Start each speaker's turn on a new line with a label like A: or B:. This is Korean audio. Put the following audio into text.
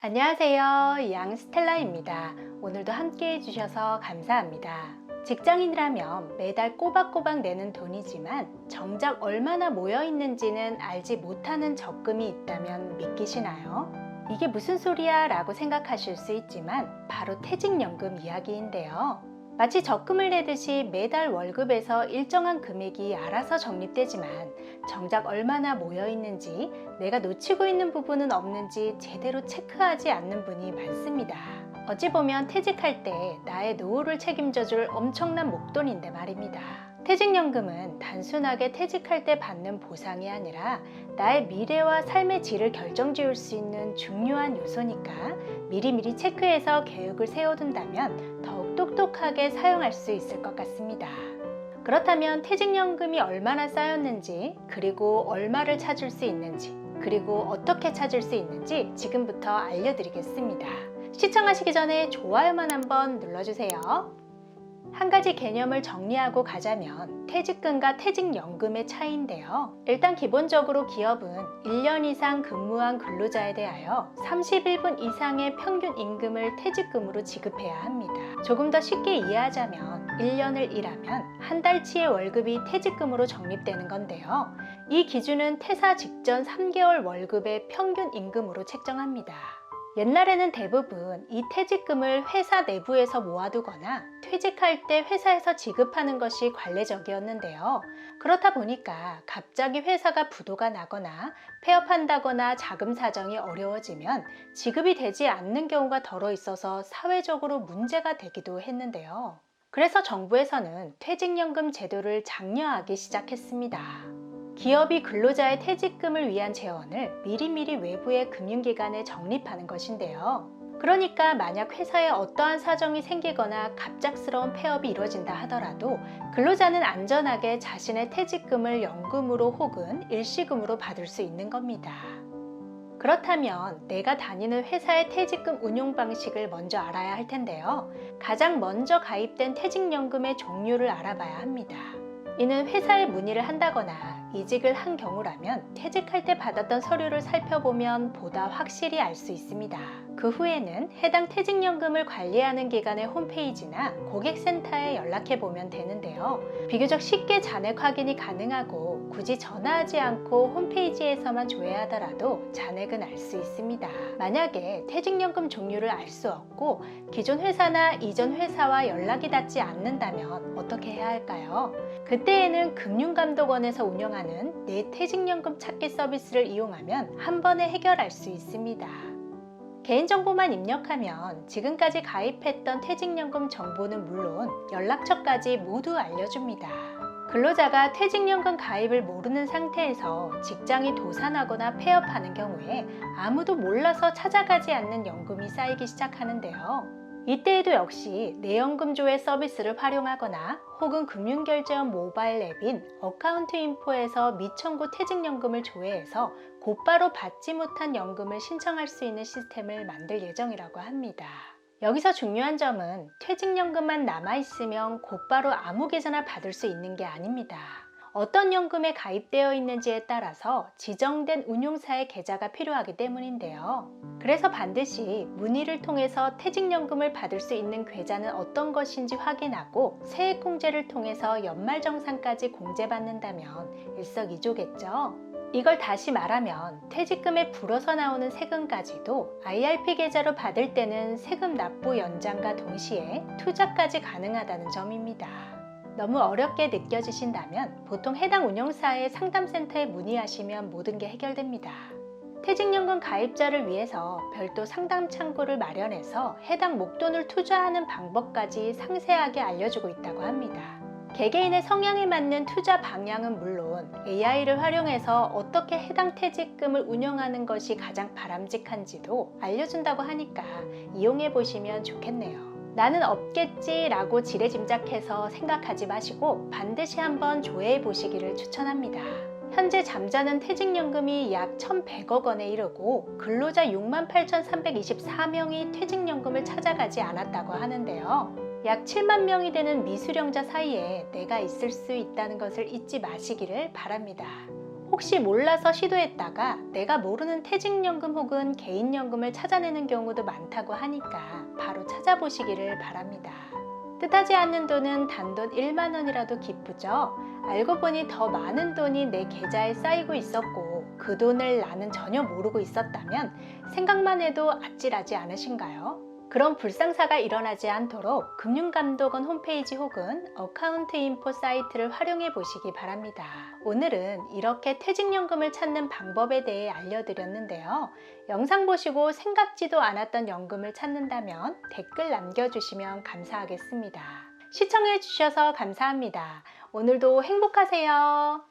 A: 안녕하세요. 양스텔라입니다. 오늘도 함께 해주셔서 감사합니다. 직장인이라면 매달 꼬박꼬박 내는 돈이지만 정작 얼마나 모여 있는지는 알지 못하는 적금이 있다면 믿기시나요? 이게 무슨 소리야 라고 생각하실 수 있지만 바로 퇴직연금 이야기인데요. 마치 적금을 내듯이 매달 월급에서 일정한 금액이 알아서 적립되지만 정작 얼마나 모여 있는지, 내가 놓치고 있는 부분은 없는지 제대로 체크하지 않는 분이 많습니다. 어찌 보면 퇴직할 때 나의 노후를 책임져줄 엄청난 목돈인데 말입니다. 퇴직연금은 단순하게 퇴직할 때 받는 보상이 아니라 나의 미래와 삶의 질을 결정지을 수 있는 중요한 요소니까 미리미리 체크해서 계획을 세워둔다면 더욱 똑똑하게 사용할 수 있을 것 같습니다. 그렇다면 퇴직연금이 얼마나 쌓였는지, 그리고 얼마를 찾을 수 있는지, 그리고 어떻게 찾을 수 있는지 지금부터 알려드리겠습니다. 시청하시기 전에 좋아요만 한번 눌러주세요. 한 가지 개념을 정리하고 가자면 퇴직금과 퇴직연금의 차이인데요. 일단 기본적으로 기업은 1년 이상 근무한 근로자에 대하여 31분 이상의 평균 임금을 퇴직금으로 지급해야 합니다. 조금 더 쉽게 이해하자면 1년을 일하면 한 달치의 월급이 퇴직금으로 적립되는 건데요. 이 기준은 퇴사 직전 3개월 월급의 평균 임금으로 책정합니다. 옛날에는 대부분 이 퇴직금을 회사 내부에서 모아두거나 퇴직할 때 회사에서 지급하는 것이 관례적이었는데요. 그렇다 보니까 갑자기 회사가 부도가 나거나 폐업한다거나 자금 사정이 어려워지면 지급이 되지 않는 경우가 덜어 있어서 사회적으로 문제가 되기도 했는데요. 그래서 정부에서는 퇴직연금 제도를 장려하기 시작했습니다. 기업이 근로자의 퇴직금을 위한 재원을 미리미리 외부의 금융기관에 적립하는 것인데요. 그러니까 만약 회사에 어떠한 사정이 생기거나 갑작스러운 폐업이 이루어진다 하더라도 근로자는 안전하게 자신의 퇴직금을 연금으로 혹은 일시금으로 받을 수 있는 겁니다. 그렇다면 내가 다니는 회사의 퇴직금 운용 방식을 먼저 알아야 할 텐데요. 가장 먼저 가입된 퇴직연금의 종류를 알아봐야 합니다. 이는 회사에 문의를 한다거나 이직을 한 경우라면 퇴직할 때 받았던 서류를 살펴보면 보다 확실히 알 수 있습니다. 그 후에는 해당 퇴직연금을 관리하는 기관의 홈페이지나 고객센터에 연락해보면 되는데요. 비교적 쉽게 잔액 확인이 가능하고 굳이 전화하지 않고 홈페이지에서만 조회하더라도 잔액은 알 수 있습니다. 만약에 퇴직연금 종류를 알 수 없고 기존 회사나 이전 회사와 연락이 닿지 않는다면 어떻게 해야 할까요? 그때에는 금융감독원에서 운영하는 내 퇴직연금 찾기 서비스를 이용하면 한 번에 해결할 수 있습니다. 개인정보만 입력하면 지금까지 가입했던 퇴직연금 정보는 물론 연락처까지 모두 알려줍니다. 근로자가 퇴직연금 가입을 모르는 상태에서 직장이 도산하거나 폐업하는 경우에 아무도 몰라서 찾아가지 않는 연금이 쌓이기 시작하는데요. 이때에도 역시 내연금조회 서비스를 활용하거나 혹은 금융결제원 모바일 앱인 어카운트인포에서 미청구 퇴직연금을 조회해서 곧바로 받지 못한 연금을 신청할 수 있는 시스템을 만들 예정이라고 합니다. 여기서 중요한 점은 퇴직연금만 남아있으면 곧바로 아무 계좌나 받을 수 있는 게 아닙니다. 어떤 연금에 가입되어 있는지에 따라서 지정된 운용사의 계좌가 필요하기 때문인데요. 그래서 반드시 문의를 통해서 퇴직연금을 받을 수 있는 계좌는 어떤 것인지 확인하고 세액공제를 통해서 연말정산까지 공제받는다면 일석이조겠죠. 이걸 다시 말하면 퇴직금에 불어서 나오는 세금까지도 IRP 계좌로 받을 때는 세금 납부 연장과 동시에 투자까지 가능하다는 점입니다. 너무 어렵게 느껴지신다면 보통 해당 운용사의 상담센터에 문의하시면 모든 게 해결됩니다. 퇴직연금 가입자를 위해서 별도 상담 창구를 마련해서 해당 목돈을 투자하는 방법까지 상세하게 알려주고 있다고 합니다. 개개인의 성향에 맞는 투자 방향은 물론 AI를 활용해서 어떻게 해당 퇴직금을 운영하는 것이 가장 바람직한지도 알려준다고 하니까 이용해 보시면 좋겠네요. 나는 없겠지 라고 지레짐작해서 생각하지 마시고 반드시 한번 조회해 보시기를 추천합니다. 현재 잠자는 퇴직연금이 약 1,100억 원에 이르고 근로자 68,324명이 퇴직연금을 찾아가지 않았다고 하는데요. 약 7만 명이 되는 미수령자 사이에 내가 있을 수 있다는 것을 잊지 마시기를 바랍니다. 혹시 몰라서 시도했다가 내가 모르는 퇴직연금 혹은 개인연금을 찾아내는 경우도 많다고 하니까 바로 찾아보시기를 바랍니다. 뜻하지 않는 돈은 단돈 1만 원이라도 기쁘죠? 알고 보니 더 많은 돈이 내 계좌에 쌓이고 있었고 그 돈을 나는 전혀 모르고 있었다면 생각만 해도 아찔하지 않으신가요? 그런 불상사가 일어나지 않도록 금융감독원 홈페이지 혹은 어카운트 인포 사이트를 활용해 보시기 바랍니다. 오늘은 이렇게 퇴직연금을 찾는 방법에 대해 알려드렸는데요. 영상 보시고 생각지도 않았던 연금을 찾는다면 댓글 남겨주시면 감사하겠습니다. 시청해 주셔서 감사합니다. 오늘도 행복하세요.